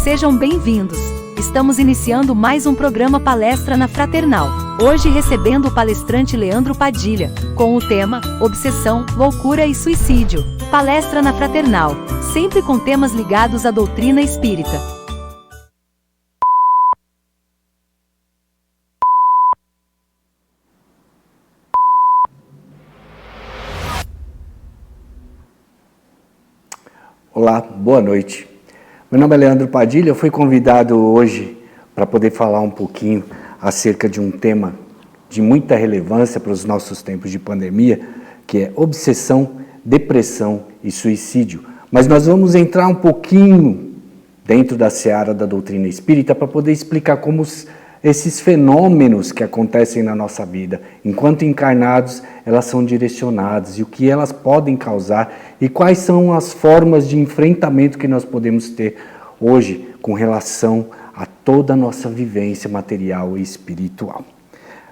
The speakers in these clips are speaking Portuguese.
Sejam bem-vindos! Estamos iniciando mais um programa Palestra na Fraternal. Hoje recebendo o palestrante Leandro Padilha, com o tema Obsessão, Loucura e Suicídio. Palestra na Fraternal, sempre com temas ligados à doutrina espírita. Olá, boa noite. Meu nome é Leandro Padilha, eu fui convidado hoje para poder falar um pouquinho acerca de um tema de muita relevância para os nossos tempos de pandemia, que é obsessão, depressão e suicídio. Mas nós vamos entrar um pouquinho dentro da seara da doutrina espírita para poder explicar como esses fenômenos que acontecem na nossa vida, enquanto encarnados, elas são direcionadas e o que elas podem causar e quais são as formas de enfrentamento que nós podemos ter hoje com relação a toda a nossa vivência material e espiritual.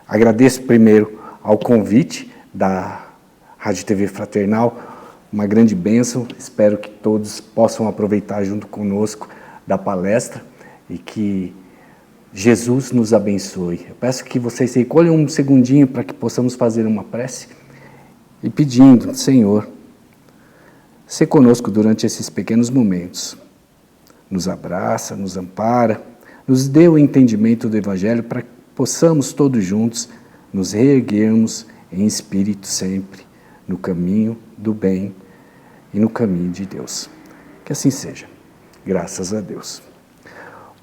Agradeço primeiro ao convite da Rádio TV Fraternal, uma grande bênção, espero que todos possam aproveitar junto conosco da palestra e que Jesus nos abençoe. Eu peço que vocês recolham um segundinho para que possamos fazer uma prece e pedindo, Senhor, se conosco durante esses pequenos momentos. Nos abraça, nos ampara, nos dê o entendimento do Evangelho para que possamos todos juntos nos reerguermos em espírito sempre, no caminho do bem e no caminho de Deus. Que assim seja. Graças a Deus.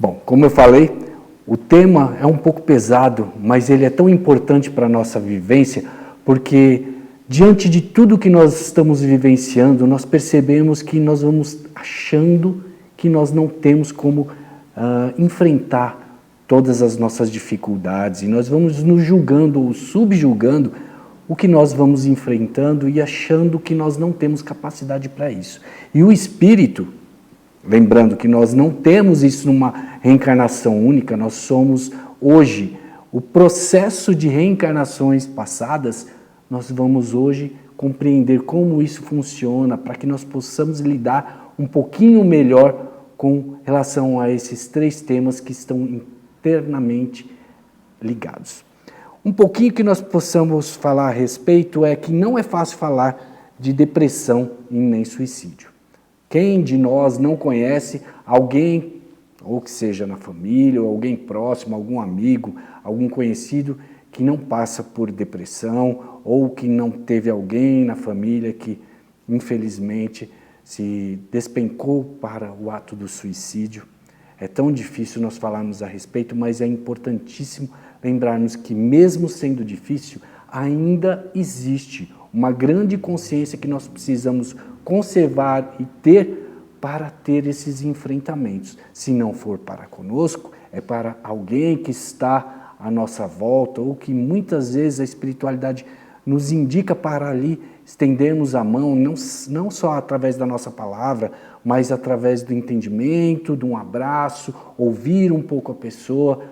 Bom, como eu falei, o tema é um pouco pesado, mas ele é tão importante para a nossa vivência, porque diante de tudo que nós estamos vivenciando, nós percebemos que nós vamos achando que nós não temos como enfrentar todas as nossas dificuldades, e nós vamos nos julgando ou subjulgando o que nós vamos enfrentando e achando que nós não temos capacidade para isso. E o Espírito, lembrando que nós não temos isso numa reencarnação única, nós somos hoje, o processo de reencarnações passadas, nós vamos hoje compreender como isso funciona, para que nós possamos lidar um pouquinho melhor com relação a esses três temas que estão internamente ligados. Um pouquinho que nós possamos falar a respeito é que não é fácil falar de depressão e nem suicídio. Quem de nós não conhece alguém, ou que seja na família, ou alguém próximo, algum amigo, algum conhecido, que não passa por depressão, ou que não teve alguém na família que, infelizmente, se despencou para o ato do suicídio? É tão difícil nós falarmos a respeito, mas é importantíssimo lembrarmos que, mesmo sendo difícil, ainda existe uma grande consciência que nós precisamos conservar e ter para ter esses enfrentamentos. Se não for para conosco, é para alguém que está à nossa volta, ou que muitas vezes a espiritualidade nos indica para ali estendermos a mão, não só através da nossa palavra, mas através do entendimento, de um abraço, ouvir um pouco a pessoa.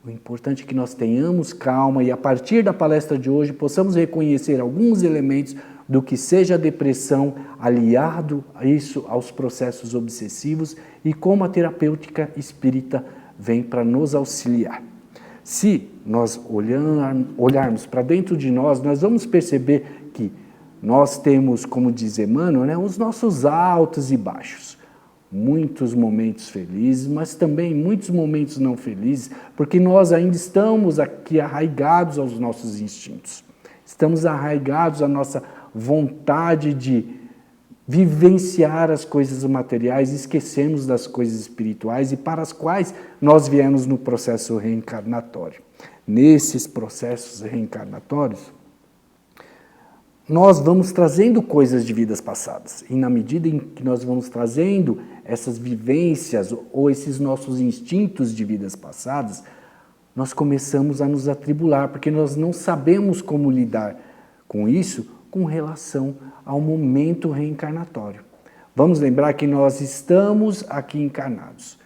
O importante é que nós tenhamos calma e, a partir da palestra de hoje, possamos reconhecer alguns elementos do que seja a depressão, aliado a isso aos processos obsessivos, e como a terapêutica espírita vem para nos auxiliar. Se nós olharmos para dentro de nós vamos perceber que nós temos, como diz Emmanuel, os nossos altos e baixos. Muitos momentos felizes, mas também muitos momentos não felizes, porque nós ainda estamos aqui arraigados aos nossos instintos. Estamos arraigados à nossa vontade de vivenciar as coisas materiais, esquecemos das coisas espirituais e para as quais nós viemos no processo reencarnatório. Nesses processos reencarnatórios, nós vamos trazendo coisas de vidas passadas, e na medida em que nós vamos trazendo essas vivências ou esses nossos instintos de vidas passadas, nós começamos a nos atribular, porque nós não sabemos como lidar com isso com relação ao momento reencarnatório. Vamos lembrar que nós estamos aqui encarnados.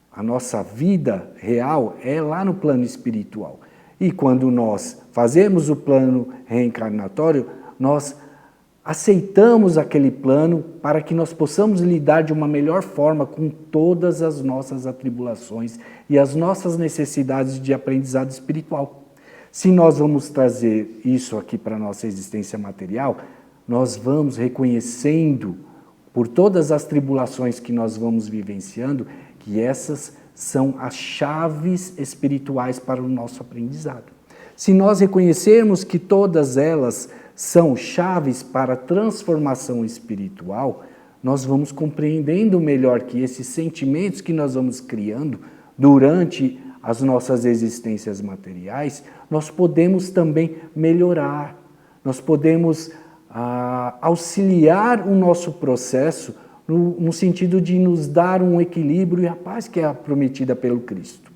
A nossa vida real é lá no plano espiritual. E quando nós fazemos o plano reencarnatório, nós aceitamos aquele plano para que nós possamos lidar de uma melhor forma com todas as nossas atribulações e as nossas necessidades de aprendizado espiritual. Se nós vamos trazer isso aqui para a nossa existência material, nós vamos reconhecendo, por todas as tribulações que nós vamos vivenciando, que essas são as chaves espirituais para o nosso aprendizado. Se nós reconhecermos que todas elas são chaves para a transformação espiritual, nós vamos compreendendo melhor que esses sentimentos que nós vamos criando durante as nossas existências materiais, nós podemos também melhorar, nós podemos auxiliar o nosso processo no sentido de nos dar um equilíbrio e a paz que é prometida pelo Cristo.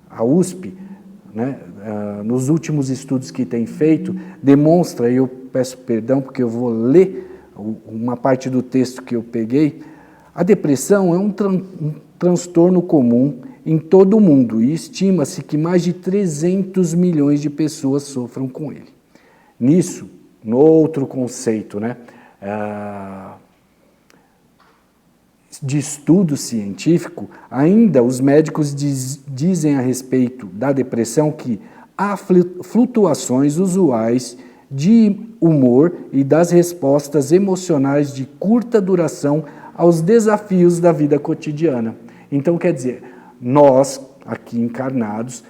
A USP, né, nos últimos estudos que tem feito, demonstra, e eu peço perdão porque eu vou ler uma parte do texto que eu peguei, a depressão é um transtorno comum em todo o mundo e estima-se que mais de 300 milhões de pessoas sofram com ele. Nisso, no outro conceito, né, de estudo científico, ainda os médicos dizem a respeito da depressão que há flutuações usuais de humor e das respostas emocionais de curta duração aos desafios da vida cotidiana. Então, quer dizer, nós, aqui encarnados,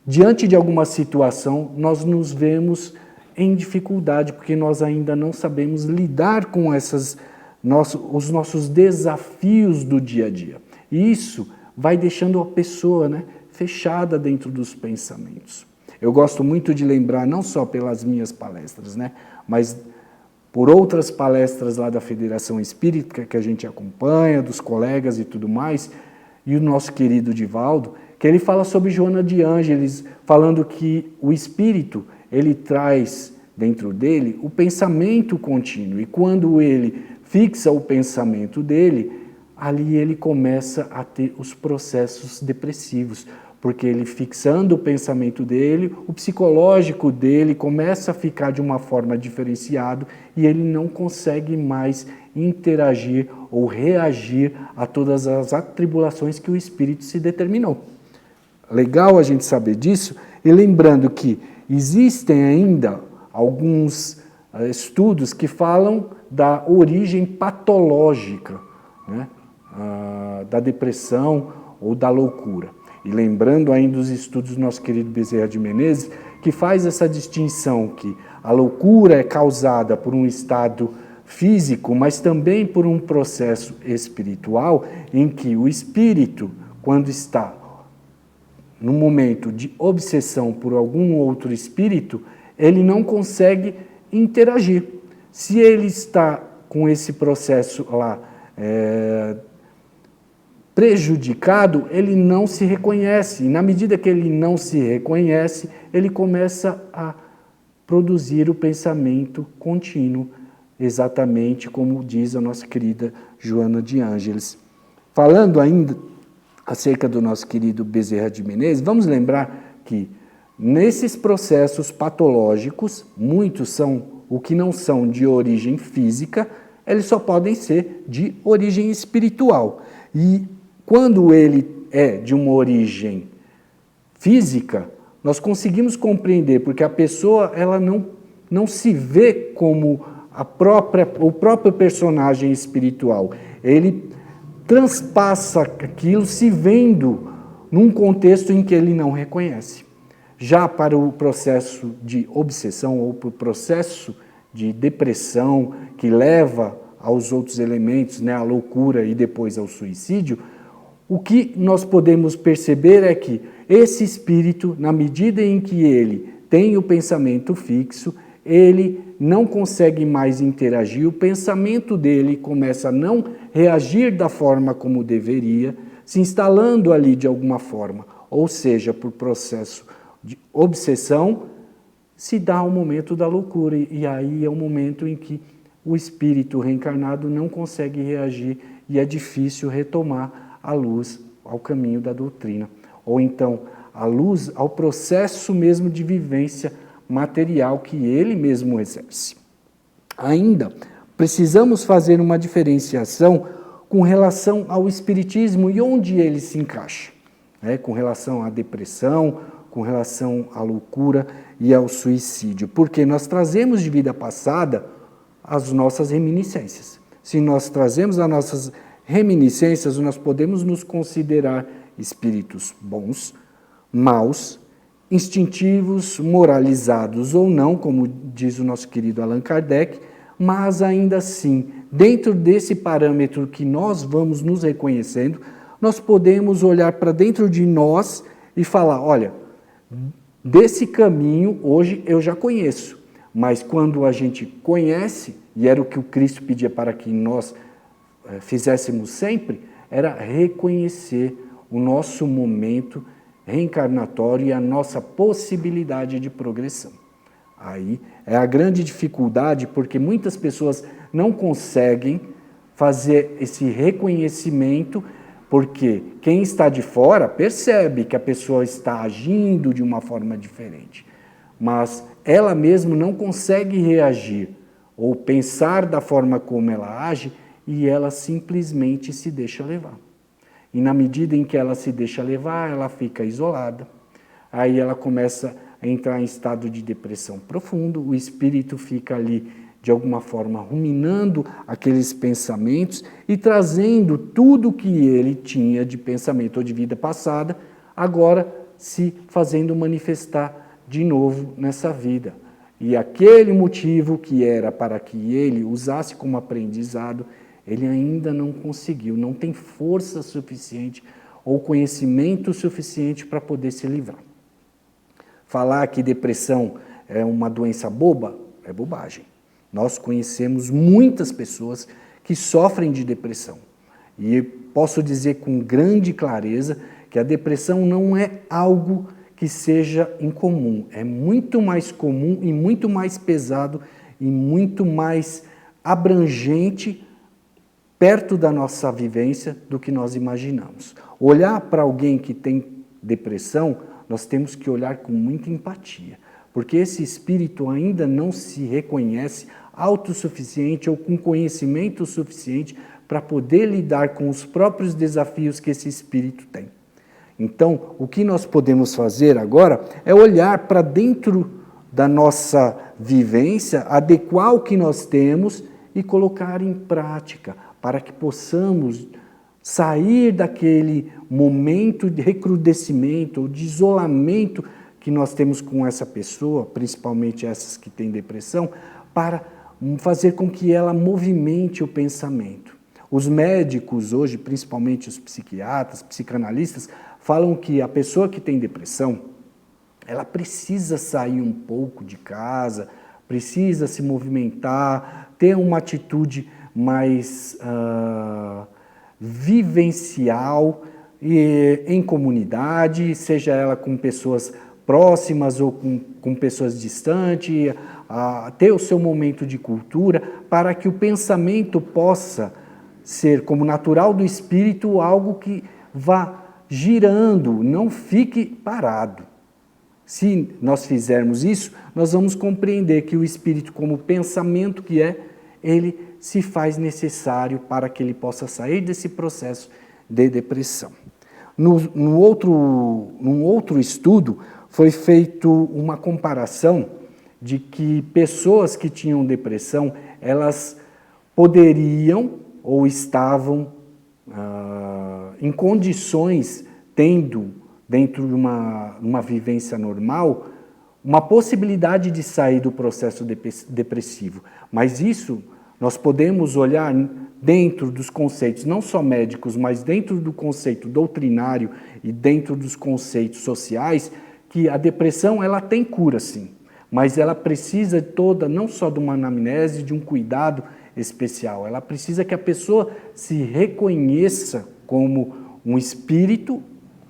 diante de alguma situação, nós nos vemos em dificuldade, porque nós ainda não sabemos lidar com os nossos desafios do dia a dia. E isso vai deixando a pessoa, né, fechada dentro dos pensamentos. Eu gosto muito de lembrar, não só pelas minhas palestras, né, mas por outras palestras lá da Federação Espírita que a gente acompanha, dos colegas e tudo mais, e o nosso querido Divaldo, que ele fala sobre Joana de Ângeles, falando que o espírito, ele traz dentro dele o pensamento contínuo, e quando ele fixa o pensamento dele, ali ele começa a ter os processos depressivos, porque ele fixando o pensamento dele, o psicológico dele começa a ficar de uma forma diferenciada e ele não consegue mais interagir ou reagir a todas as atribulações que o espírito se determinou. Legal a gente saber disso, e lembrando que existem ainda alguns estudos que falam da origem patológica, né, da depressão ou da loucura. E lembrando ainda os estudos do nosso querido Bezerra de Menezes, que faz essa distinção que a loucura é causada por um estado físico, mas também por um processo espiritual, em que o espírito, quando está no momento de obsessão por algum outro espírito, ele não consegue interagir. Se ele está com esse processo lá prejudicado, ele não se reconhece. E na medida que ele não se reconhece, ele começa a produzir o pensamento contínuo, exatamente como diz a nossa querida Joana de Ângeles. Falando ainda acerca do nosso querido Bezerra de Menezes, vamos lembrar que nesses processos patológicos, muitos são o que não são de origem física, eles só podem ser de origem espiritual. E quando ele é de uma origem física, nós conseguimos compreender, porque a pessoa ela não se vê como o próprio personagem espiritual. Ele transpassa aquilo se vendo num contexto em que ele não reconhece. Já para o processo de obsessão ou para o processo de depressão que leva aos outros elementos, né, à loucura e depois ao suicídio, o que nós podemos perceber é que esse espírito, na medida em que ele tem o pensamento fixo, ele não consegue mais interagir, o pensamento dele começa a não reagir da forma como deveria, se instalando ali de alguma forma, ou seja, por processo de obsessão, se dá o momento da loucura, e aí é o momento em que o espírito reencarnado não consegue reagir e é difícil retomar a luz ao caminho da doutrina, ou então a luz ao processo mesmo de vivência material que ele mesmo exerce. Ainda precisamos fazer uma diferenciação com relação ao espiritismo e onde ele se encaixa, né? Com relação à depressão, com relação à loucura e ao suicídio, porque nós trazemos de vida passada as nossas reminiscências. Se nós trazemos as nossas reminiscências, nós podemos nos considerar espíritos bons, maus, instintivos, moralizados ou não, como diz o nosso querido Allan Kardec, mas ainda assim, dentro desse parâmetro que nós vamos nos reconhecendo, nós podemos olhar para dentro de nós e falar, olha, desse caminho hoje eu já conheço, mas quando a gente conhece, e era o que o Cristo pedia para que nós fizéssemos sempre, era reconhecer o nosso momento reencarnatório e a nossa possibilidade de progressão. Aí é a grande dificuldade, porque muitas pessoas não conseguem fazer esse reconhecimento, porque quem está de fora percebe que a pessoa está agindo de uma forma diferente, mas ela mesma não consegue reagir ou pensar da forma como ela age e ela simplesmente se deixa levar. E na medida em que ela se deixa levar, ela fica isolada, aí ela começa a entrar em estado de depressão profundo, o espírito fica ali, de alguma forma, ruminando aqueles pensamentos e trazendo tudo que ele tinha de pensamento ou de vida passada, agora se fazendo manifestar de novo nessa vida. E aquele motivo que era para que ele usasse como aprendizado, ele ainda não conseguiu, não tem força suficiente ou conhecimento suficiente para poder se livrar. Falar que depressão é uma doença boba é bobagem. Nós conhecemos muitas pessoas que sofrem de depressão. E posso dizer com grande clareza que a depressão não é algo que seja incomum. É muito mais comum e muito mais pesado e muito mais abrangente perto da nossa vivência do que nós imaginamos. Olhar para alguém que tem depressão, nós temos que olhar com muita empatia, porque esse espírito ainda não se reconhece autossuficiente ou com conhecimento suficiente para poder lidar com os próprios desafios que esse espírito tem. Então, o que nós podemos fazer agora é olhar para dentro da nossa vivência, adequar o que nós temos e colocar em prática, para que possamos sair daquele momento de recrudescimento ou de isolamento que nós temos com essa pessoa, principalmente essas que têm depressão, para fazer com que ela movimente o pensamento. Os médicos hoje, principalmente os psiquiatras, psicanalistas, falam que a pessoa que tem depressão, ela precisa sair um pouco de casa, precisa se movimentar, ter uma atitude mais vivencial e em comunidade, seja ela com pessoas próximas ou com pessoas distantes, ter o seu momento de cultura, para que o pensamento possa ser, como natural do espírito, algo que vá girando, não fique parado. Se nós fizermos isso, nós vamos compreender que o espírito, como pensamento que é, ele se faz necessário para que ele possa sair desse processo de depressão. Num outro estudo, foi feita uma comparação de que pessoas que tinham depressão, elas poderiam ou estavam em condições, tendo dentro de uma vivência normal, uma possibilidade de sair do processo depressivo. Mas isso nós podemos olhar dentro dos conceitos, não só médicos, mas dentro do conceito doutrinário e dentro dos conceitos sociais, que a depressão ela tem cura sim, mas ela precisa toda, não só de uma anamnese, de um cuidado especial, ela precisa que a pessoa se reconheça como um espírito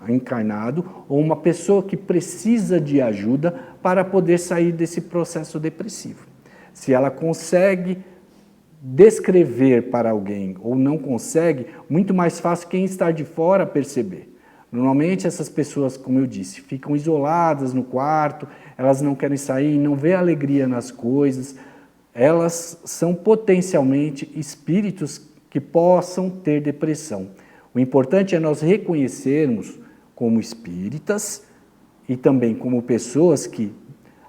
encarnado ou uma pessoa que precisa de ajuda para poder sair desse processo depressivo. Se ela consegue descrever para alguém ou não consegue, muito mais fácil quem está de fora perceber. Normalmente essas pessoas, como eu disse, ficam isoladas no quarto, elas não querem sair, não vê alegria nas coisas, elas são potencialmente espíritos que possam ter depressão. O importante é nós reconhecermos como espíritas e também como pessoas que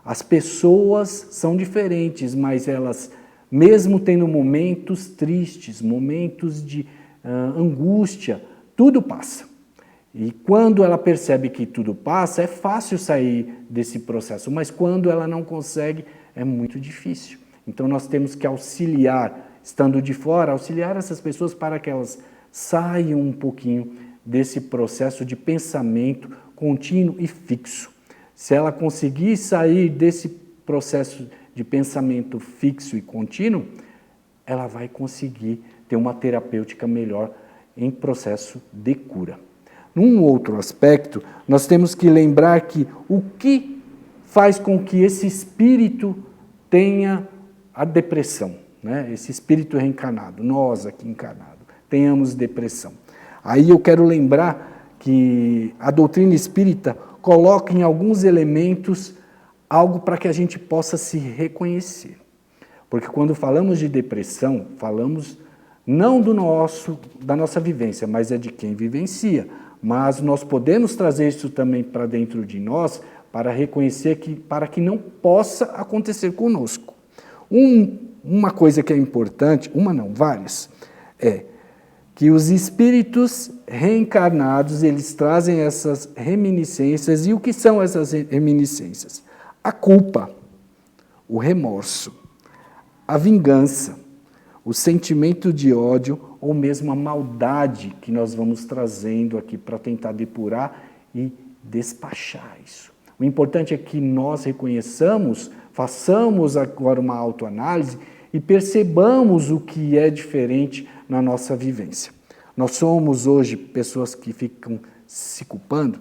as pessoas são diferentes, mas elas, mesmo tendo momentos tristes, momentos de angústia, tudo passa. E quando ela percebe que tudo passa, é fácil sair desse processo, mas quando ela não consegue, é muito difícil. Então nós temos que auxiliar, estando de fora, auxiliar essas pessoas para que elas saiam um pouquinho desse processo de pensamento contínuo e fixo. Se ela conseguir sair desse processo de pensamento fixo e contínuo, ela vai conseguir ter uma terapêutica melhor em processo de cura. Num outro aspecto, nós temos que lembrar que o que faz com que esse espírito tenha a depressão, né? Esse espírito reencarnado, nós aqui encarnados, tenhamos depressão. Aí eu quero lembrar que a doutrina espírita coloca em alguns elementos algo para que a gente possa se reconhecer. Porque quando falamos de depressão, falamos não da nossa vivência, mas é de quem vivencia. Mas nós podemos trazer isso também para dentro de nós para reconhecer para que não possa acontecer conosco. Uma coisa que é importante, várias, é que os espíritos reencarnados, eles trazem essas reminiscências. E o que são essas reminiscências? A culpa, o remorso, a vingança, o sentimento de ódio ou mesmo a maldade que nós vamos trazendo aqui para tentar depurar e despachar isso. O importante é que nós reconheçamos, façamos agora uma autoanálise e percebamos o que é diferente na nossa vivência. Nós somos hoje pessoas que ficam se culpando,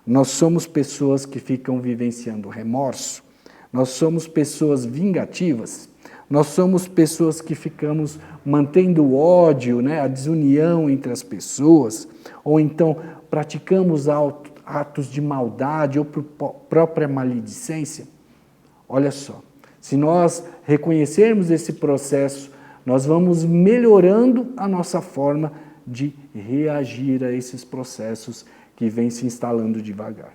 nós somos pessoas que ficam vivenciando remorso, nós somos pessoas vingativas, nós somos pessoas que ficamos mantendo o ódio, né, a desunião entre as pessoas, ou então praticamos atos de maldade ou própria maledicência. Olha só, se nós reconhecermos esse processo, nós vamos melhorando a nossa forma de reagir a esses processos que vêm se instalando devagar.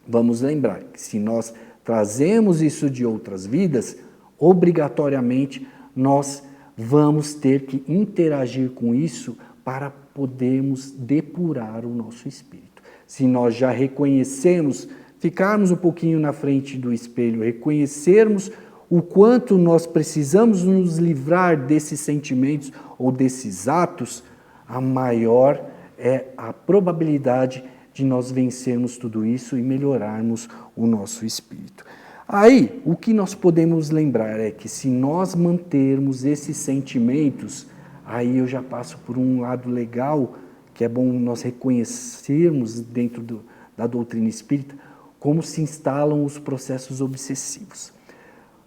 Vamos lembrar que se nós trazemos isso de outras vidas, obrigatoriamente nós vamos ter que interagir com isso para podermos depurar o nosso espírito. Se nós já reconhecemos, ficarmos um pouquinho na frente do espelho, reconhecermos o quanto nós precisamos nos livrar desses sentimentos ou desses atos, a maior é a probabilidade de nós vencermos tudo isso e melhorarmos o nosso espírito. Aí, o que nós podemos lembrar é que se nós mantermos esses sentimentos, aí eu já passo por um lado legal, que é bom nós reconhecermos dentro da doutrina espírita, como se instalam os processos obsessivos.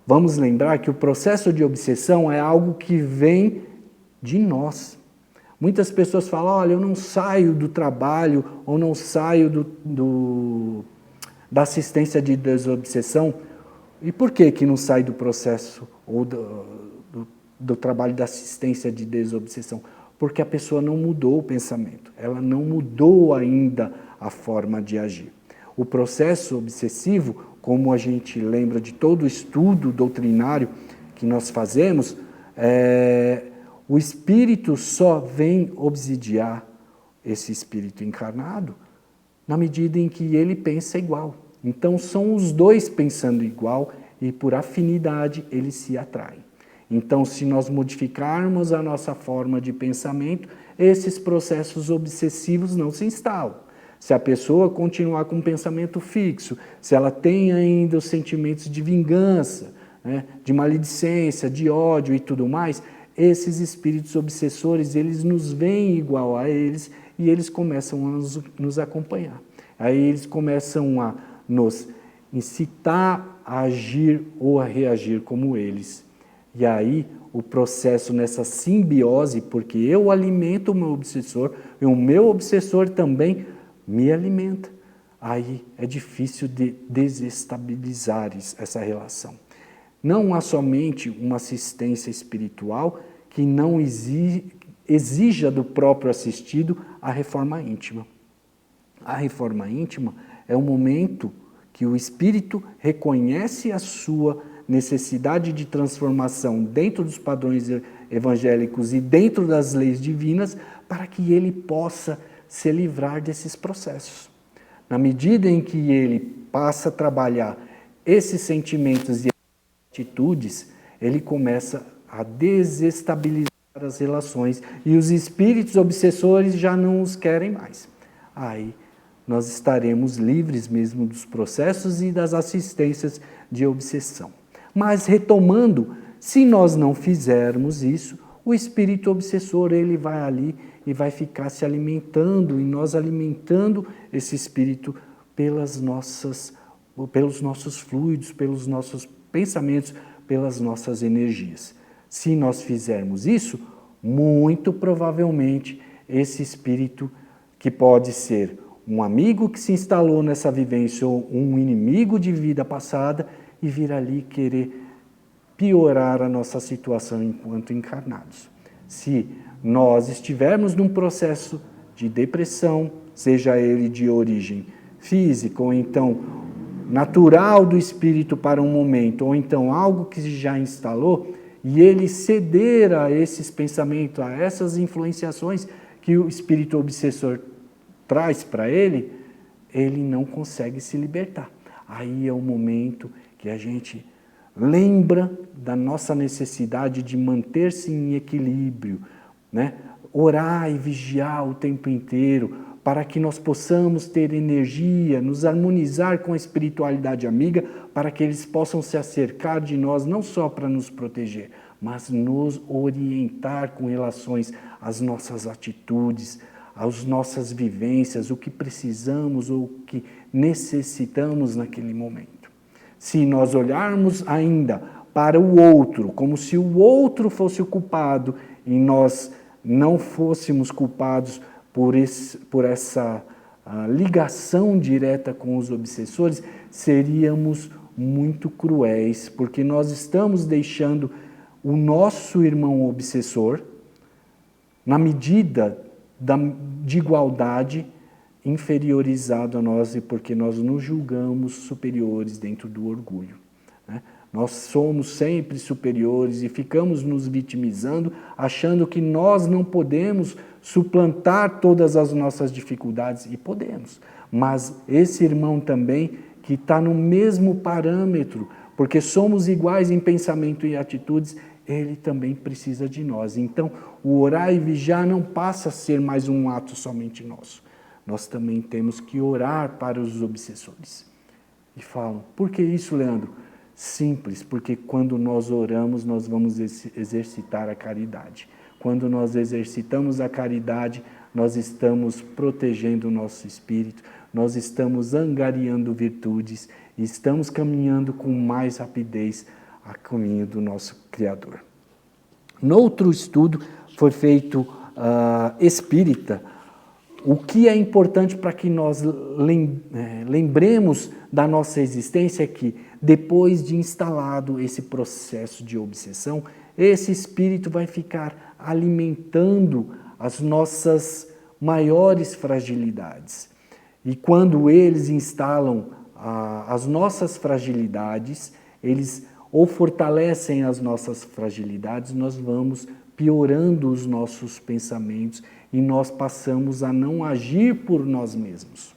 Vamos lembrar que o processo de obsessão é algo que vem de nós. Muitas pessoas falam, olha, eu não saio do trabalho ou não saio da assistência de desobsessão. E por que não sai do processo ou do trabalho da assistência de desobsessão? Porque a pessoa não mudou o pensamento, ela não mudou ainda a forma de agir. O processo obsessivo, como a gente lembra de todo o estudo doutrinário que nós fazemos, o espírito só vem obsidiar esse espírito encarnado na medida em que ele pensa igual. Então são os dois pensando igual e por afinidade eles se atraem. Então se nós modificarmos a nossa forma de pensamento, esses processos obsessivos não se instalam. Se a pessoa continuar com um pensamento fixo, se ela tem ainda os sentimentos de vingança, né, de maledicência, de ódio e tudo mais, esses espíritos obsessores, eles nos veem igual a eles e eles começam a nos acompanhar. Aí eles começam a nos incitar a agir ou a reagir como eles. E aí o processo nessa simbiose, porque eu alimento o meu obsessor e o meu obsessor também me alimenta. Aí é difícil de desestabilizar essa relação. Não há somente uma assistência espiritual que não exija do próprio assistido a reforma íntima. A reforma íntima é o momento que o espírito reconhece a sua necessidade de transformação dentro dos padrões evangélicos e dentro das leis divinas para que ele possa se livrar desses processos. Na medida em que ele passa a trabalhar esses sentimentos e atitudes, ele começa a desestabilizar as relações e os espíritos obsessores já não os querem mais. Aí nós estaremos livres mesmo dos processos e das assistências de obsessão. Mas retomando, se nós não fizermos isso, o espírito obsessor ele vai ali e vai ficar se alimentando, e nós alimentando esse espírito pelos nossos fluidos, pelos nossos pensamentos, pelas nossas energias. Se nós fizermos isso, muito provavelmente esse espírito, que pode ser um amigo que se instalou nessa vivência ou um inimigo de vida passada, e vir ali querer piorar a nossa situação enquanto encarnados. Se nós estivermos num processo de depressão, seja ele de origem física ou então natural do espírito para um momento, ou então algo que já instalou, e ele ceder a esses pensamentos, a essas influenciações que o espírito obsessor traz para ele, ele não consegue se libertar. Aí é o momento que a gente lembra da nossa necessidade de manter-se em equilíbrio, né? Orar e vigiar o tempo inteiro, para que nós possamos ter energia, nos harmonizar com a espiritualidade amiga, para que eles possam se acercar de nós, não só para nos proteger, mas nos orientar com relações às nossas atitudes, às nossas vivências, o que precisamos ou o que necessitamos naquele momento. Se nós olharmos ainda para o outro, como se o outro fosse o culpado e nós não fôssemos culpados por essa ligação direta com os obsessores, seríamos muito cruéis, porque nós estamos deixando o nosso irmão obsessor, na medida de igualdade, inferiorizado a nós, e porque nós nos julgamos superiores dentro do orgulho, né? Nós somos sempre superiores e ficamos nos vitimizando, achando que nós não podemos suplantar todas as nossas dificuldades, e podemos. Mas esse irmão também, que está no mesmo parâmetro, porque somos iguais em pensamento e atitudes, ele também precisa de nós. Então, o orar e vigiar não passa a ser mais um ato somente nosso. Nós também temos que orar para os obsessores. E falam, por que isso, Leandro? Simples, porque quando nós oramos, nós vamos exercitar a caridade. Quando nós exercitamos a caridade, nós estamos protegendo o nosso espírito, nós estamos angariando virtudes e estamos caminhando com mais rapidez a caminho do nosso Criador. Noutro estudo foi feito espírita, o que é importante para que nós lembremos da nossa existência é que, depois de instalado esse processo de obsessão, esse espírito vai ficar alimentando as nossas maiores fragilidades. E quando eles instalam as nossas fragilidades, eles ou fortalecem as nossas fragilidades, nós vamos piorando os nossos pensamentos e nós passamos a não agir por nós mesmos.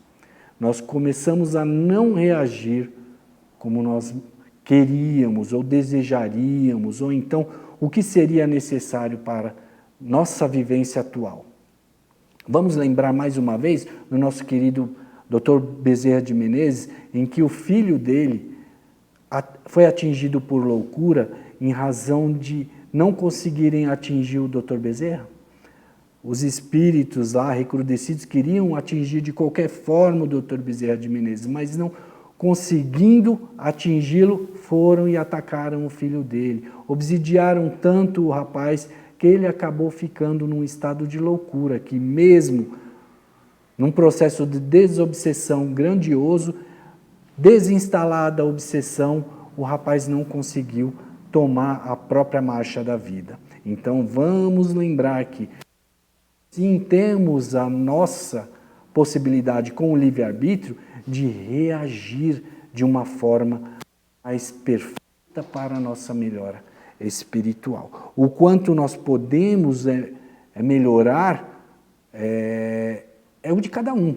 Nós começamos a não reagir como nós queríamos ou desejaríamos, ou então o que seria necessário para nossa vivência atual. Vamos lembrar mais uma vez do nosso querido Dr. Bezerra de Menezes, em que o filho dele foi atingido por loucura em razão de não conseguirem atingir o Dr. Bezerra. Os espíritos lá recrudescidos queriam atingir de qualquer forma o Dr. Bezerra de Menezes, mas não conseguindo atingi-lo, foram e atacaram o filho dele. Obsidiaram tanto o rapaz que ele acabou ficando num estado de loucura, que mesmo num processo de desobsessão grandioso, desinstalada a obsessão, o rapaz não conseguiu tomar a própria marcha da vida. Então vamos lembrar que sim, temos a nossa possibilidade com o livre-arbítrio de reagir de uma forma mais perfeita para a nossa melhora espiritual. O quanto nós podemos melhorar é o de cada um.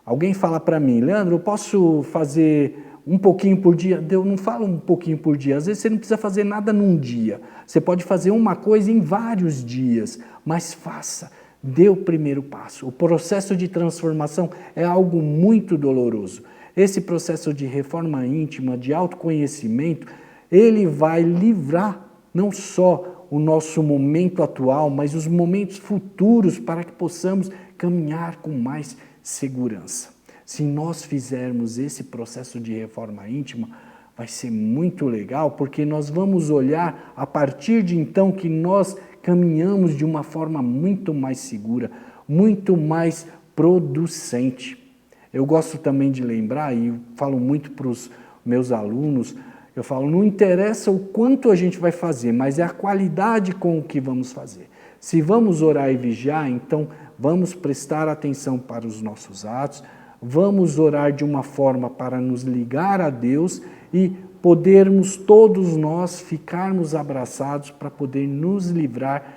Alguém fala para mim, Leandro, eu posso fazer um pouquinho por dia? Eu não falo um pouquinho por dia, às vezes você não precisa fazer nada num dia. Você pode fazer uma coisa em vários dias, mas faça. Dê o primeiro passo. O processo de transformação é algo muito doloroso. Esse processo de reforma íntima, de autoconhecimento, ele vai livrar não só o nosso momento atual, mas os momentos futuros para que possamos caminhar com mais segurança. Se nós fizermos esse processo de reforma íntima, vai ser muito legal, porque nós vamos olhar a partir de então que nós caminhamos de uma forma muito mais segura, muito mais producente. Eu gosto também de lembrar, e falo muito para os meus alunos, eu falo, não interessa o quanto a gente vai fazer, mas é a qualidade com o que vamos fazer. Se vamos orar e vigiar, então vamos prestar atenção para os nossos atos, vamos orar de uma forma para nos ligar a Deus e podermos todos nós ficarmos abraçados para poder nos livrar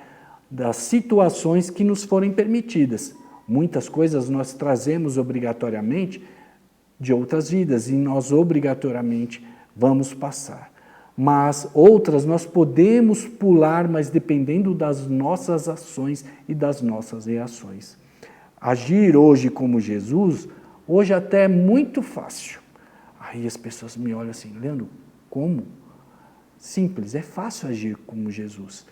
das situações que nos forem permitidas. Muitas coisas nós trazemos obrigatoriamente de outras vidas e nós obrigatoriamente vamos passar. Mas outras nós podemos pular, mas dependendo das nossas ações e das nossas reações. Agir hoje como Jesus, hoje até é muito fácil. Aí as pessoas me olham assim, Leandro, como? Simples, é fácil agir como Jesus.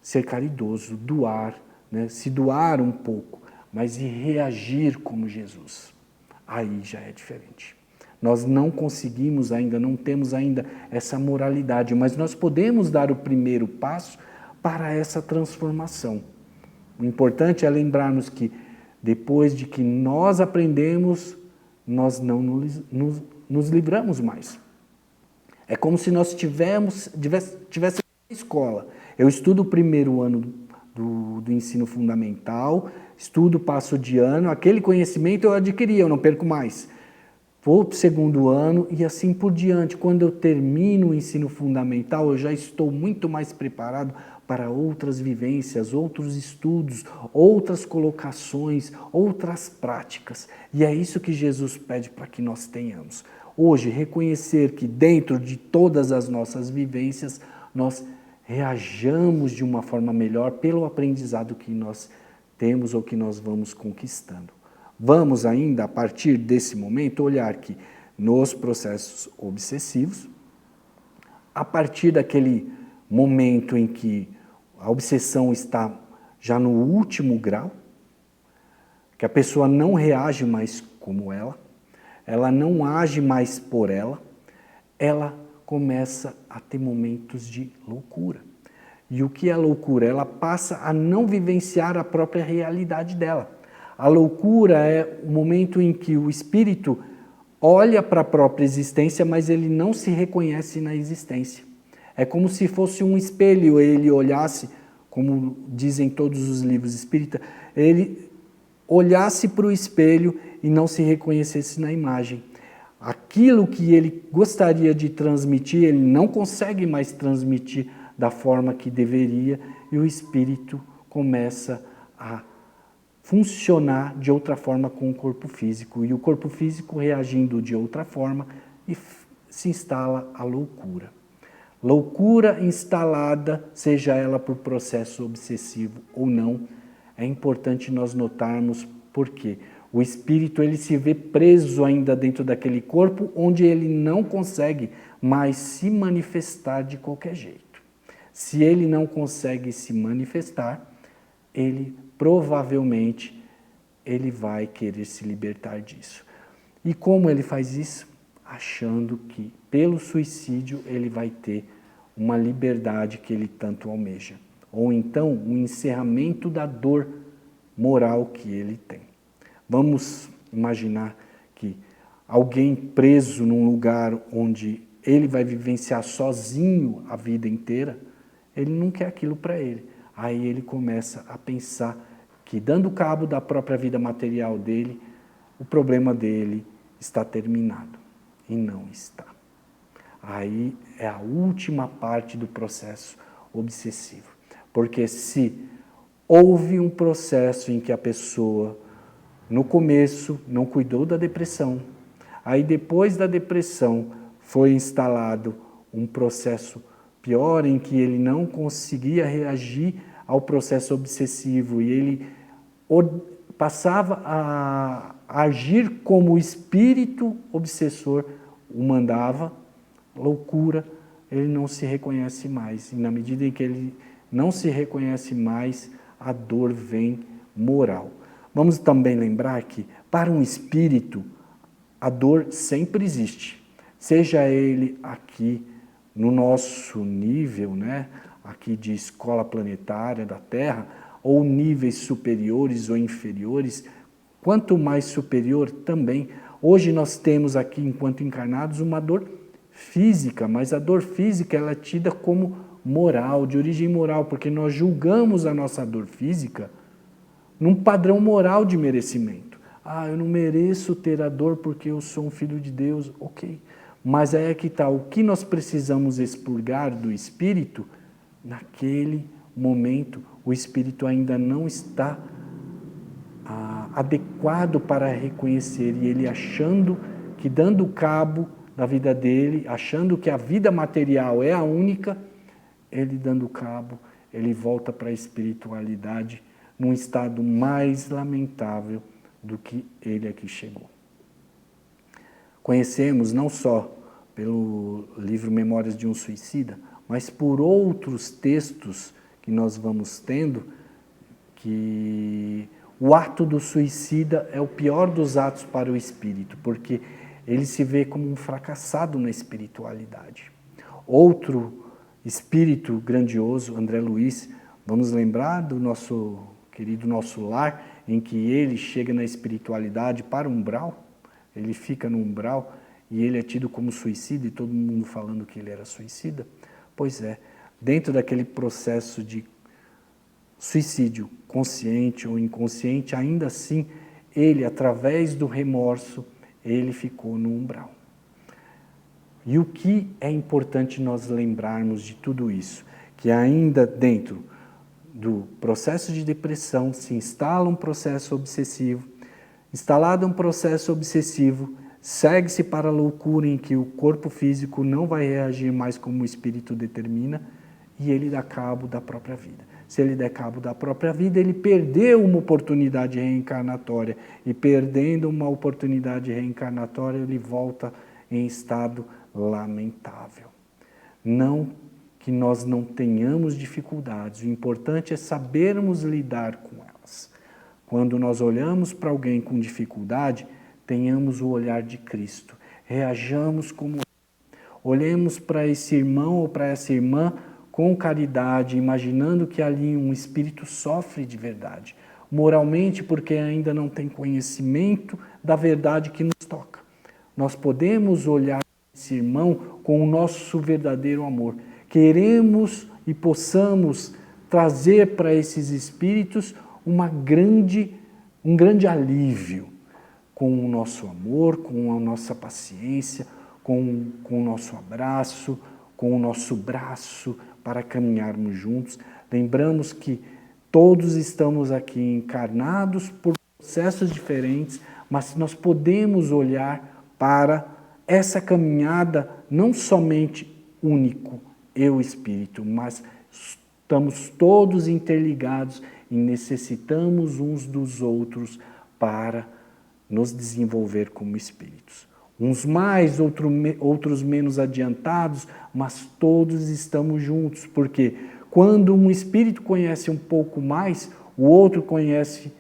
Ser caridoso, doar, né? Se doar um pouco, mas e reagir como Jesus. Aí já é diferente. Nós não conseguimos ainda, não temos ainda essa moralidade, mas nós podemos dar o primeiro passo para essa transformação. O importante é lembrarmos que depois de que nós aprendemos, nós não nos livramos mais. É como se nós tivéssemos na escola. Eu estudo o primeiro ano do ensino fundamental, estudo, passo de ano, aquele conhecimento eu adquiri, eu não perco mais. Vou para o segundo ano e assim por diante. Quando eu termino o ensino fundamental, eu já estou muito mais preparado para outras vivências, outros estudos, outras colocações, outras práticas. E é isso que Jesus pede para que nós tenhamos. Hoje, reconhecer que dentro de todas as nossas vivências, nós reajamos de uma forma melhor pelo aprendizado que nós temos ou que nós vamos conquistando. Vamos ainda, a partir desse momento, olhar que nos processos obsessivos, a partir daquele momento em que a obsessão está já no último grau, que a pessoa não reage mais como ela não age mais por ela começa a ter momentos de loucura. E o que é loucura? Ela passa a não vivenciar a própria realidade dela. A loucura é o momento em que o espírito olha para a própria existência, mas ele não se reconhece na existência. É como se fosse um espelho, ele olhasse, como dizem todos os livros espíritas, ele olhasse para o espelho e não se reconhecesse na imagem. Aquilo que ele gostaria de transmitir, ele não consegue mais transmitir da forma que deveria, e o espírito começa a funcionar de outra forma com o corpo físico, e o corpo físico reagindo de outra forma, e se instala a loucura. Loucura instalada, seja ela por processo obsessivo ou não, é importante nós notarmos por quê. O espírito ele se vê preso ainda dentro daquele corpo onde ele não consegue mais se manifestar de qualquer jeito. Se ele não consegue se manifestar, ele provavelmente ele vai querer se libertar disso. E como ele faz isso? Achando que pelo suicídio ele vai ter uma liberdade que ele tanto almeja. Ou então um encerramento da dor moral que ele tem. Vamos imaginar que alguém preso num lugar onde ele vai vivenciar sozinho a vida inteira, ele não quer aquilo para ele. Aí ele começa a pensar que, dando cabo da própria vida material dele, o problema dele está terminado. E não está. Aí é a última parte do processo obsessivo. Porque se houve um processo em que a pessoa, no começo, não cuidou da depressão, aí depois da depressão foi instalado um processo pior em que ele não conseguia reagir ao processo obsessivo e ele passava a agir como o espírito obsessor o mandava, loucura, ele não se reconhece mais. E na medida em que ele não se reconhece mais, a dor vem moral. Vamos também lembrar que, para um espírito, a dor sempre existe. Seja ele aqui no nosso nível, né, aqui de escola planetária da Terra, ou níveis superiores ou inferiores, quanto mais superior também. Hoje nós temos aqui, enquanto encarnados, uma dor física, mas a dor física ela é tida como moral, de origem moral, porque nós julgamos a nossa dor física num padrão moral de merecimento. Ah, eu não mereço ter a dor porque eu sou um filho de Deus, ok. Mas aí é que está, o que nós precisamos expurgar do espírito, naquele momento o espírito ainda não está adequado para reconhecer, e ele achando que, dando cabo da vida dele, achando que a vida material é a única, ele dando cabo, ele volta para a espiritualidade num estado mais lamentável do que ele aqui chegou. Conhecemos não só pelo livro Memórias de um Suicida, mas por outros textos que nós vamos tendo, que o ato do suicida é o pior dos atos para o espírito, porque ele se vê como um fracassado na espiritualidade. Outro espírito grandioso, André Luiz, vamos lembrar do nosso querido Nosso Lar, em que ele chega na espiritualidade para o umbral, ele fica no umbral e ele é tido como suicida e todo mundo falando que ele era suicida. Pois é, dentro daquele processo de suicídio, consciente ou inconsciente, ainda assim, ele, através do remorso, ele ficou no umbral. E o que é importante nós lembrarmos de tudo isso? Que ainda dentro do processo de depressão se instala um processo obsessivo. Instalado um processo obsessivo, segue-se para a loucura em que o corpo físico não vai reagir mais como o espírito determina e ele dá cabo da própria vida. Se ele der cabo da própria vida, ele perdeu uma oportunidade reencarnatória e, perdendo uma oportunidade reencarnatória, ele volta em estado lamentável. Não que nós não tenhamos dificuldades, o importante é sabermos lidar com elas. Quando nós olhamos para alguém com dificuldade, tenhamos o olhar de Cristo, reajamos como olhemos para esse irmão ou para essa irmã com caridade, imaginando que ali um espírito sofre de verdade, moralmente porque ainda não tem conhecimento da verdade que nos toca. Nós podemos olhar esse irmão com o nosso verdadeiro amor. Queremos e possamos trazer para esses espíritos um grande alívio, com o nosso amor, com a nossa paciência, com o nosso abraço, com o nosso braço, para caminharmos juntos. Lembramos que todos estamos aqui encarnados por processos diferentes, mas nós podemos olhar para essa caminhada não somente único, eu espírito, mas estamos todos interligados e necessitamos uns dos outros para nos desenvolver como espíritos. Uns mais, outros menos adiantados, mas todos estamos juntos, porque quando um espírito conhece um pouco mais, o outro conhece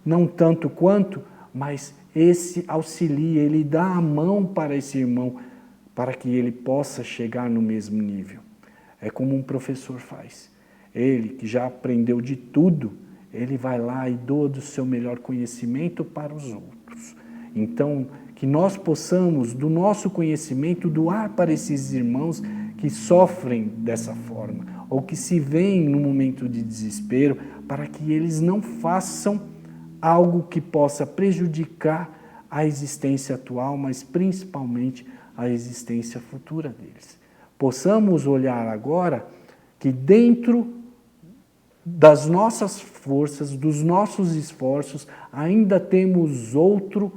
não tanto quanto, mas esse auxilia, ele dá a mão para esse irmão, para que ele possa chegar no mesmo nível. É como um professor faz. Ele, que já aprendeu de tudo, ele vai lá e doa do seu melhor conhecimento para os outros. Então, que que nós possamos, do nosso conhecimento, doar para esses irmãos que sofrem dessa forma, ou que se veem no momento de desespero, para que eles não façam algo que possa prejudicar a existência atual, mas principalmente a existência futura deles. Possamos olhar agora que dentro das nossas forças, dos nossos esforços, ainda temos outro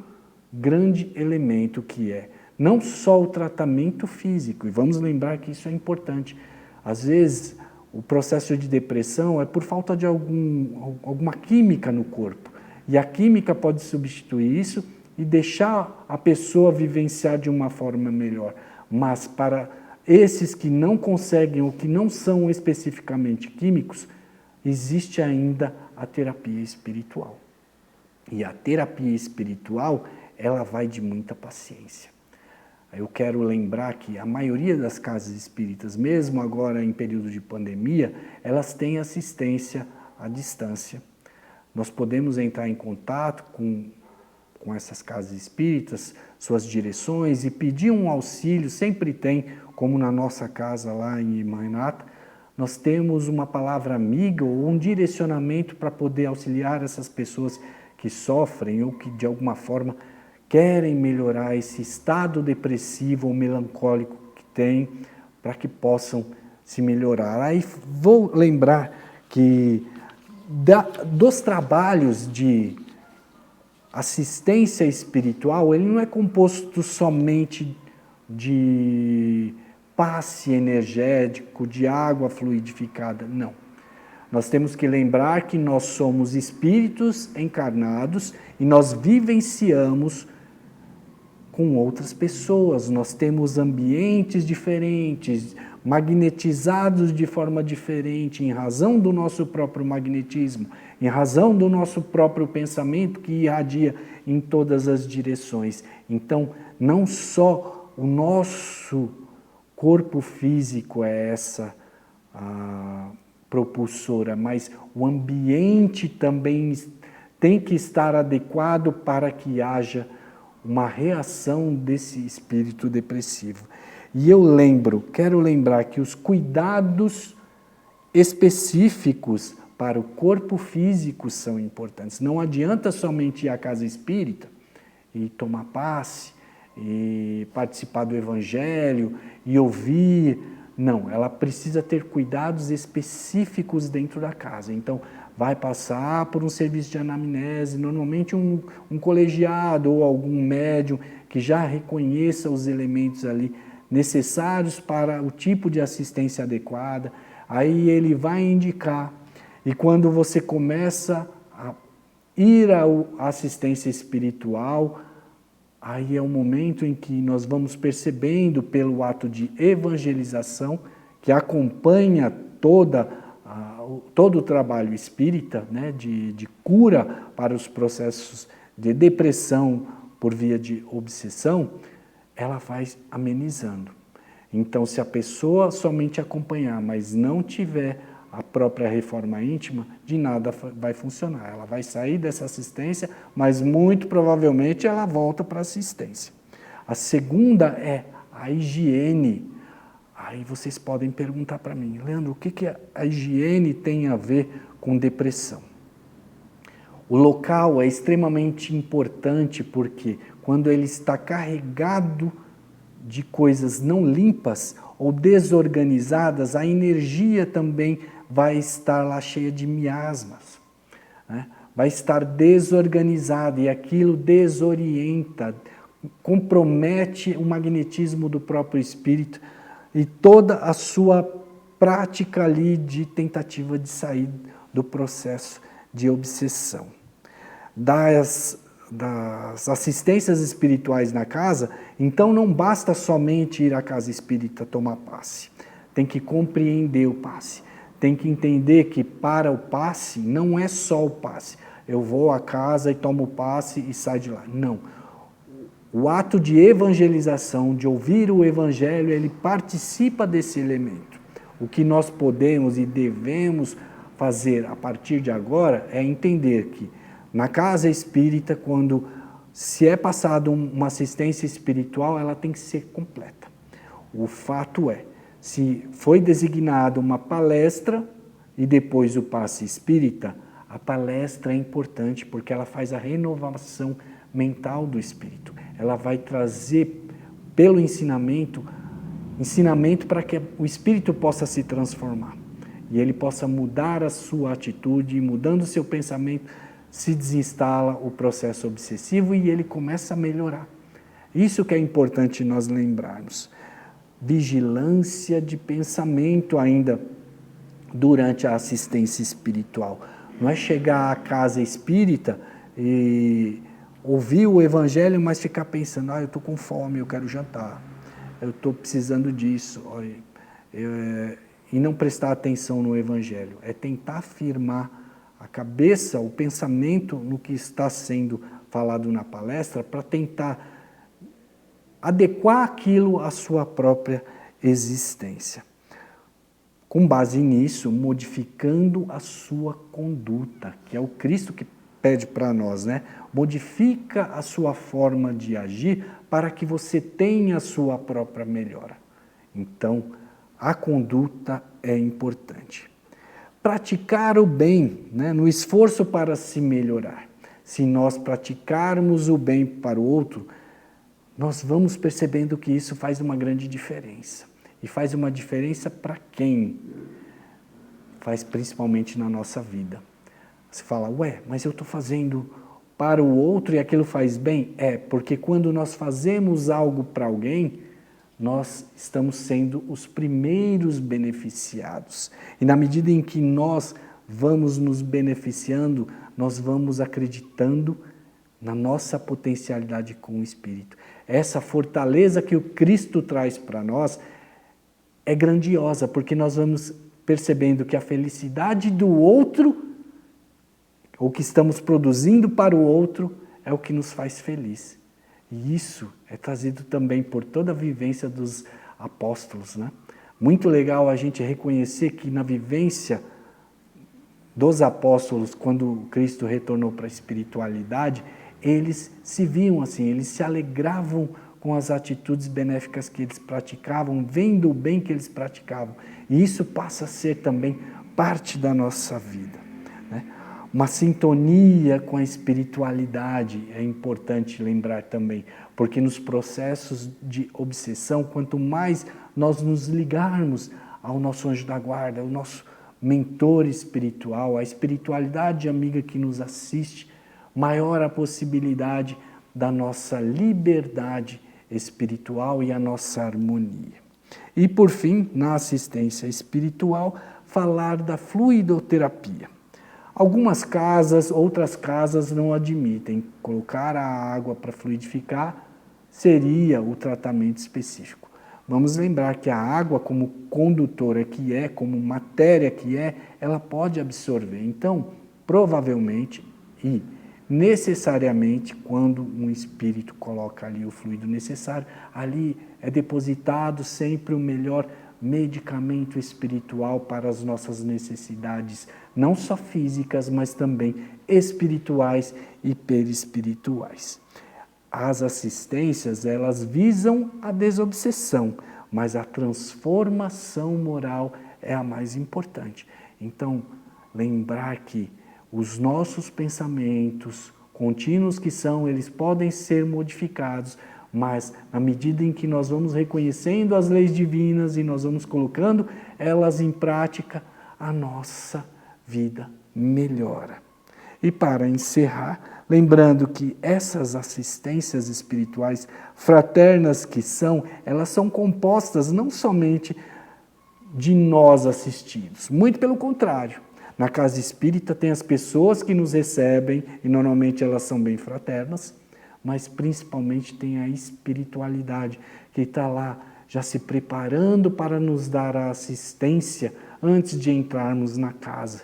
grande elemento que é não só o tratamento físico, e vamos lembrar que isso é importante. Às vezes, o processo de depressão é por falta de alguma química no corpo, e a química pode substituir isso e deixar a pessoa vivenciar de uma forma melhor. Mas para esses que não conseguem ou que não são especificamente químicos, existe ainda a terapia espiritual. E a terapia espiritual, ela vai de muita paciência. Eu quero lembrar que a maioria das casas espíritas, mesmo agora em período de pandemia, elas têm assistência à distância. Nós podemos entrar em contato com essas casas espíritas, suas direções, e pedir um auxílio, sempre tem, como na nossa casa lá em Irmã Renata, nós temos uma palavra amiga ou um direcionamento para poder auxiliar essas pessoas que sofrem ou que de alguma forma querem melhorar esse estado depressivo ou melancólico que tem, para que possam se melhorar. Aí vou lembrar que dos trabalhos de assistência espiritual, ele não é composto somente de passe energético, de água fluidificada, não. Nós temos que lembrar que nós somos espíritos encarnados e nós vivenciamos com outras pessoas, nós temos ambientes diferentes, magnetizados de forma diferente, em razão do nosso próprio magnetismo, em razão do nosso próprio pensamento que irradia em todas as direções. Então, não só o nosso corpo físico é essa propulsora, mas o ambiente também tem que estar adequado para que haja uma reação desse espírito depressivo. E eu quero lembrar que os cuidados específicos para o corpo físico são importantes. Não adianta somente ir à casa espírita e tomar passe, e participar do evangelho, e ouvir. Não, ela precisa ter cuidados específicos dentro da casa. Então, vai passar por um serviço de anamnese, normalmente um colegiado ou algum médium que já reconheça os elementos ali necessários para o tipo de assistência adequada. Aí ele vai indicar, e quando você começa a ir à assistência espiritual, aí é o momento em que nós vamos percebendo pelo ato de evangelização, que acompanha todo o trabalho espírita, né, de cura para os processos de depressão por via de obsessão, ela vai amenizando. Então, se a pessoa somente acompanhar, mas não tiver a própria reforma íntima, de nada vai funcionar. Ela vai sair dessa assistência, mas muito provavelmente ela volta para a assistência. A segunda é a higiene. Aí vocês podem perguntar para mim, Leandro, o que a higiene tem a ver com depressão? O local é extremamente importante porque quando ele está carregado de coisas não limpas ou desorganizadas, a energia também vai estar lá cheia de miasmas, né? Vai estar desorganizada e aquilo desorienta, compromete o magnetismo do próprio espírito e toda a sua prática ali de tentativa de sair do processo de obsessão. Das assistências espirituais na casa, então não basta somente ir à casa espírita tomar passe, tem que compreender o passe. Tem que entender que para o passe não é só o passe. Eu vou à casa e tomo o passe e saio de lá. Não. O ato de evangelização, de ouvir o evangelho, ele participa desse elemento. O que nós podemos e devemos fazer a partir de agora é entender que na casa espírita, quando Se é passado uma assistência espiritual, ela tem que ser completa. O fato é, se foi designada uma palestra e depois o passe espírita, a palestra é importante porque ela faz a renovação mental do espírito. Ela vai trazer, pelo ensinamento para que o espírito possa se transformar. E ele possa mudar a sua atitude, e mudando o seu pensamento, se desinstala o processo obsessivo e ele começa a melhorar. Isso que é importante nós lembrarmos. Vigilância de pensamento ainda durante a assistência espiritual. Não é chegar à casa espírita e ouvir o evangelho, mas ficar pensando, eu estou com fome, eu quero jantar, eu estou precisando disso, e não prestar atenção no evangelho. É tentar afirmar a cabeça, o pensamento no que está sendo falado na palestra para tentar adequar aquilo à sua própria existência. Com base nisso, modificando a sua conduta, que é o Cristo que pede para nós, né? Modifica a sua forma de agir para que você tenha a sua própria melhora. Então, a conduta é importante. Praticar o bem, né, no esforço para se melhorar. Se nós praticarmos o bem para o outro, nós vamos percebendo que isso faz uma grande diferença. E faz uma diferença para quem? Faz principalmente na nossa vida. Você fala, mas eu estou fazendo para o outro e aquilo faz bem? Porque quando nós fazemos algo para alguém, nós estamos sendo os primeiros beneficiados. E na medida em que nós vamos nos beneficiando, nós vamos acreditando na nossa potencialidade com o Espírito. Essa fortaleza que o Cristo traz para nós é grandiosa, porque nós vamos percebendo que a felicidade do outro, o que estamos produzindo para o outro, é o que nos faz feliz. E isso é trazido também por toda a vivência dos apóstolos, né? Muito legal a gente reconhecer que na vivência dos apóstolos, quando Cristo retornou para a espiritualidade, eles se viam assim, eles se alegravam com as atitudes benéficas que eles praticavam, vendo o bem que eles praticavam. E isso passa a ser também parte da nossa vida, né? Uma sintonia com a espiritualidade é importante lembrar também, porque nos processos de obsessão, quanto mais nós nos ligarmos ao nosso anjo da guarda, ao nosso mentor espiritual, a espiritualidade amiga que nos assiste, maior a possibilidade da nossa liberdade espiritual e a nossa harmonia. E por fim, na assistência espiritual, falar da fluidoterapia. Algumas casas, outras casas não admitem. Colocar a água para fluidificar seria o tratamento específico. Vamos lembrar que a água, como condutora que é, como matéria que é, ela pode absorver. Então, provavelmente e necessariamente, quando um espírito coloca ali o fluido necessário, ali é depositado sempre o melhor medicamento espiritual para as nossas necessidades, não só físicas, mas também espirituais e perispirituais. As assistências, elas visam a desobsessão, mas a transformação moral é a mais importante. Então, lembrar que os nossos pensamentos, contínuos que são, eles podem ser modificados, mas na medida em que nós vamos reconhecendo as leis divinas e nós vamos colocando elas em prática, a nossa vida melhora. E para encerrar, lembrando que essas assistências espirituais fraternas que são, elas são compostas não somente de nós assistidos, muito pelo contrário. Na casa espírita tem as pessoas que nos recebem e normalmente elas são bem fraternas, mas principalmente tem a espiritualidade que está lá já se preparando para nos dar a assistência antes de entrarmos na casa.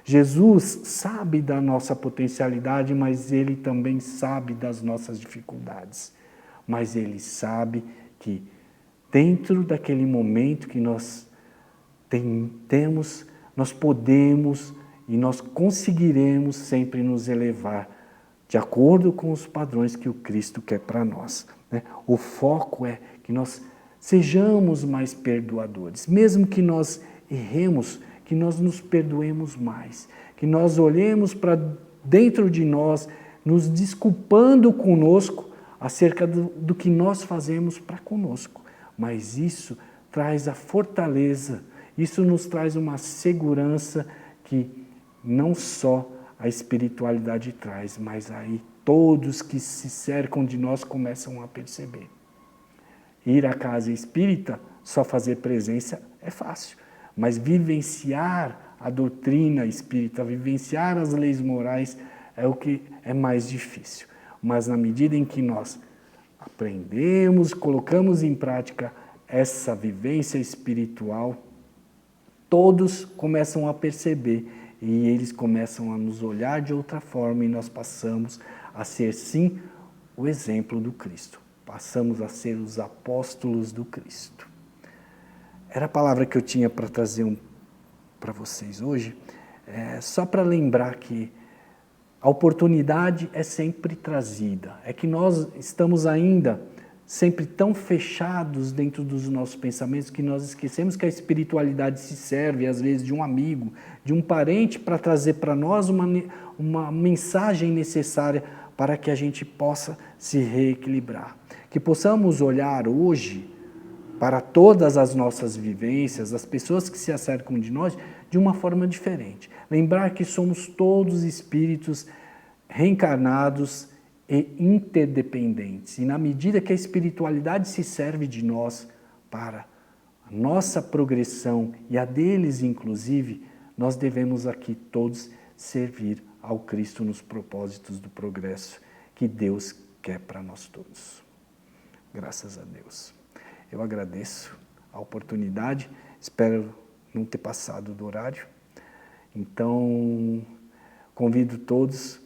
Jesus sabe da nossa potencialidade, mas Ele também sabe das nossas dificuldades. Mas Ele sabe que dentro daquele momento que nós temos, nós podemos e nós conseguiremos sempre nos elevar de acordo com os padrões que o Cristo quer para nós, né? O foco é que nós sejamos mais perdoadores, mesmo que nós erremos, que nós nos perdoemos mais, que nós olhemos para dentro de nós, nos desculpando conosco acerca do que nós fazemos para conosco. Mas isso traz a fortaleza, isso nos traz uma segurança que não só a espiritualidade traz, mas aí todos que se cercam de nós começam a perceber. Ir à casa espírita, só fazer presença é fácil, mas vivenciar a doutrina espírita, vivenciar as leis morais é o que é mais difícil. Mas na medida em que nós aprendemos, colocamos em prática essa vivência espiritual, todos começam a perceber e eles começam a nos olhar de outra forma e nós passamos a ser, sim, o exemplo do Cristo. Passamos a ser os apóstolos do Cristo. Era a palavra que eu tinha para trazer para vocês hoje, só para lembrar que a oportunidade é sempre trazida. É que nós estamos ainda sempre tão fechados dentro dos nossos pensamentos que nós esquecemos que a espiritualidade se serve, às vezes, de um amigo, de um parente, para trazer para nós uma mensagem necessária para que a gente possa se reequilibrar. Que possamos olhar hoje para todas as nossas vivências, as pessoas que se acercam de nós, de uma forma diferente. Lembrar que somos todos espíritos reencarnados e interdependentes. E na medida que a espiritualidade se serve de nós para a nossa progressão e a deles, inclusive, nós devemos aqui todos servir ao Cristo nos propósitos do progresso que Deus quer para nós todos. Graças a Deus. Eu agradeço a oportunidade, espero não ter passado do horário. Então, convido todos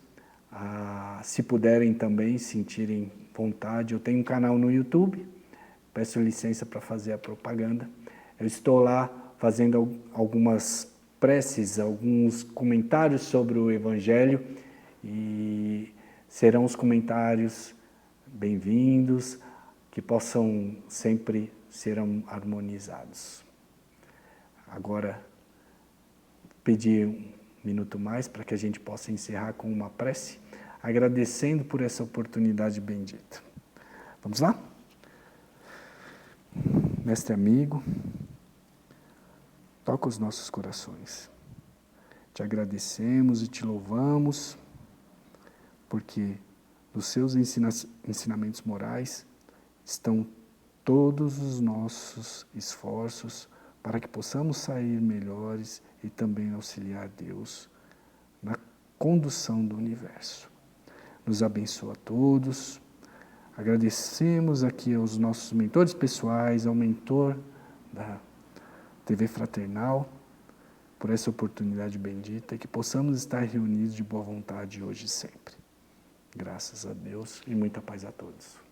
a, se puderem também, sentirem vontade. Eu tenho um canal no YouTube, peço licença para fazer a propaganda. Eu estou lá fazendo algumas preces, alguns comentários sobre o Evangelho e serão os comentários bem-vindos, que possam sempre ser harmonizados. Agora, pedir um minuto mais para que a gente possa encerrar com uma prece, agradecendo por essa oportunidade bendita. Vamos lá? Mestre amigo, toca os nossos corações. Te agradecemos e te louvamos, porque nos seus ensinamentos morais estão todos os nossos esforços para que possamos sair melhores e também auxiliar Deus na condução do universo. Nos abençoa a todos. Agradecemos aqui aos nossos mentores pessoais, ao mentor da TV Fraternal, por essa oportunidade bendita e que possamos estar reunidos de boa vontade hoje e sempre. Graças a Deus e muita paz a todos.